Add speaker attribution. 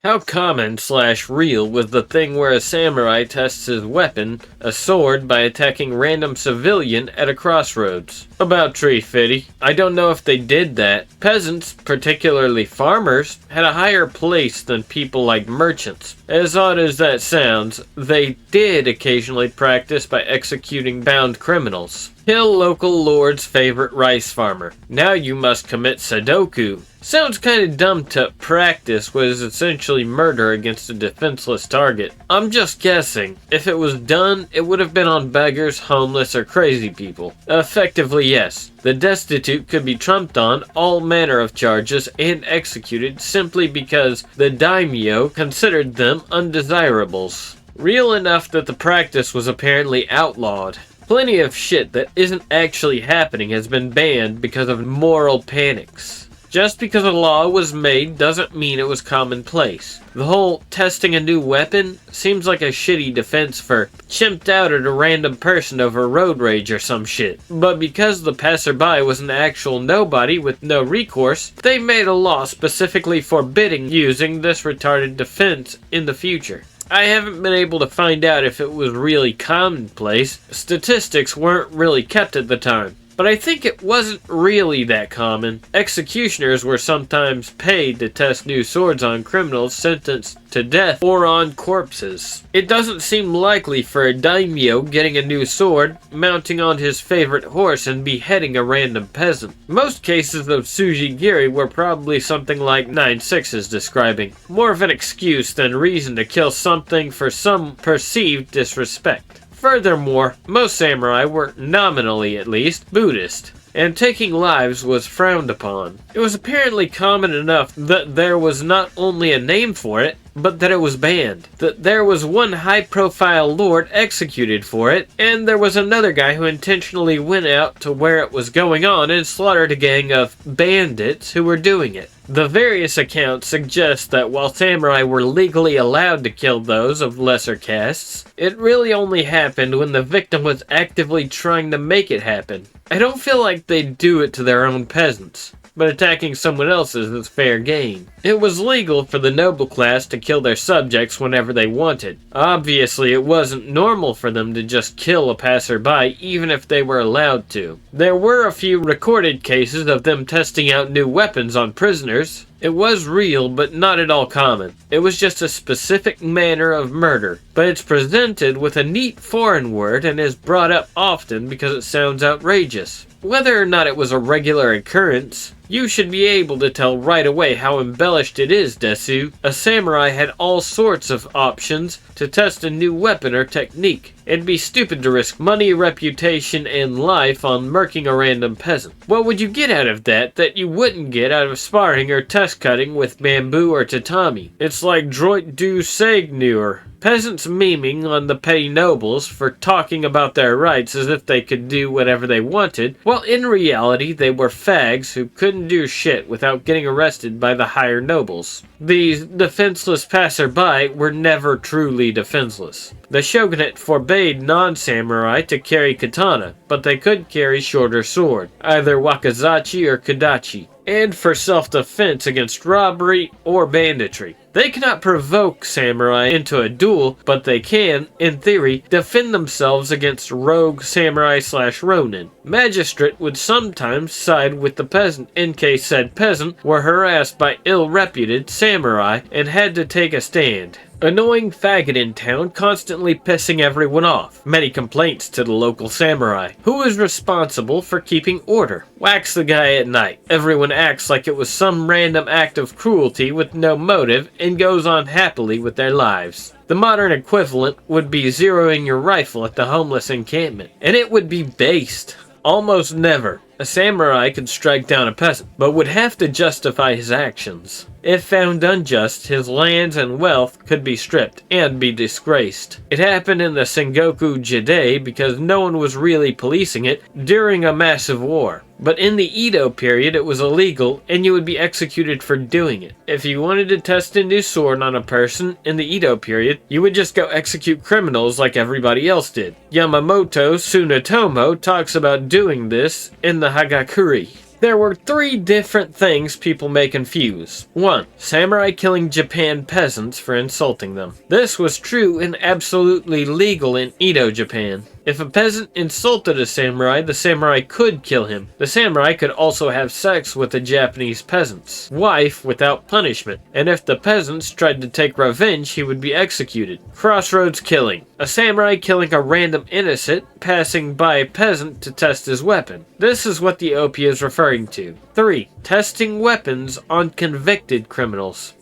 Speaker 1: How common/real was the thing where a samurai tests his weapon, a sword, by attacking random civilian at a crossroads? About tree fitty. I don't know if they did that. Peasants, particularly farmers, had a higher place than people like merchants. As odd as that sounds, they did occasionally practice by executing bound criminals. Kill local lord's favorite rice farmer. Now you must commit Sudoku. Sounds kinda dumb to practice what is essentially murder against a defenseless target. I'm just guessing. If it was done, it would have been on beggars, homeless, or crazy people. Effectively, yes. The destitute could be trumped on all manner of charges and executed simply because the daimyo considered them undesirables. Real enough that the practice was apparently outlawed. Plenty of shit that isn't actually happening has been banned because of moral panics. Just because a law was made doesn't mean it was commonplace. The whole testing a new weapon seems like a shitty defense for chimped out at a random person over road rage or some shit. But because the passerby was an actual nobody with no recourse, they made a law specifically forbidding using this retarded defense in the future. I haven't been able to find out if it was really commonplace. Statistics weren't really kept at the time. But I think it wasn't really that common. Executioners were sometimes paid to test new swords on criminals sentenced to death or on corpses. It doesn't seem likely for a daimyo getting a new sword, mounting on his favorite horse and beheading a random peasant. Most cases of Tsujigiri were probably something like 9-6 is describing. More of an excuse than reason to kill something for some perceived disrespect. Furthermore, most samurai were, nominally at least, Buddhist, and taking lives was frowned upon. It was apparently common enough that there was not only a name for it, but that it was banned. That there was one high-profile lord executed for it, and there was another guy who intentionally went out to where it was going on and slaughtered a gang of bandits who were doing it. The various accounts suggest that while samurai were legally allowed to kill those of lesser castes, it really only happened when the victim was actively trying to make it happen. I don't feel like they'd do it to their own peasants, but attacking someone else's is fair game. It was legal for the noble class to kill their subjects whenever they wanted. Obviously, it wasn't normal for them to just kill a passerby even if they were allowed to. There were a few recorded cases of them testing out new weapons on prisoners. It was real, but not at all common. It was just a specific manner of murder, but it's presented with a neat foreign word and is brought up often because it sounds outrageous. Whether or not it was a regular occurrence, you should be able to tell right away how embellished it is, Desu. A samurai had all sorts of options to test a new weapon or technique. It'd be stupid to risk money, reputation, and life on murking a random peasant. What would you get out of that you wouldn't get out of sparring or test cutting with bamboo or tatami? It's like droit du seigneur. Peasants memeing on the petty nobles for talking about their rights as if they could do whatever they wanted, while in reality they were fags who couldn't do shit without getting arrested by the higher nobles. These defenseless passerby were never truly defenseless. The shogunate forbade non-samurai to carry katana, but they could carry shorter sword, either wakizachi or kodachi, and for self-defense against robbery or banditry. They cannot provoke samurai into a duel, but they can, in theory, defend themselves against rogue samurai/ronin. Magistrate would sometimes side with the peasant in case said peasant were harassed by ill-reputed samurai and had to take a stand. Annoying faggot in town constantly pissing everyone off. Many complaints to the local samurai. Who is responsible for keeping order? Whacks the guy at night. Everyone acts like it was some random act of cruelty with no motive and goes on happily with their lives. The modern equivalent would be zeroing your rifle at the homeless encampment. And it would be based. Almost never. A samurai could strike down a peasant, but would have to justify his actions. If found unjust, his lands and wealth could be stripped and be disgraced. It happened in the Sengoku Jidai because no one was really policing it during a massive war. But in the Edo period, it was illegal and you would be executed for doing it. If you wanted to test a new sword on a person in the Edo period, you would just go execute criminals like everybody else did. Yamamoto Tsunetomo talks about doing this in the Hagakure. There were 3 different things people may confuse. 1. Samurai killing Japan peasants for insulting them. This was true and absolutely legal in Edo, Japan. If a peasant insulted a samurai, the samurai could kill him. The samurai could also have sex with a Japanese peasant's wife without punishment, and if the peasants tried to take revenge, he would be executed. Crossroads killing. A samurai killing a random innocent passing by a peasant to test his weapon. This is what the OP is referring to. 3. Testing weapons on convicted criminals.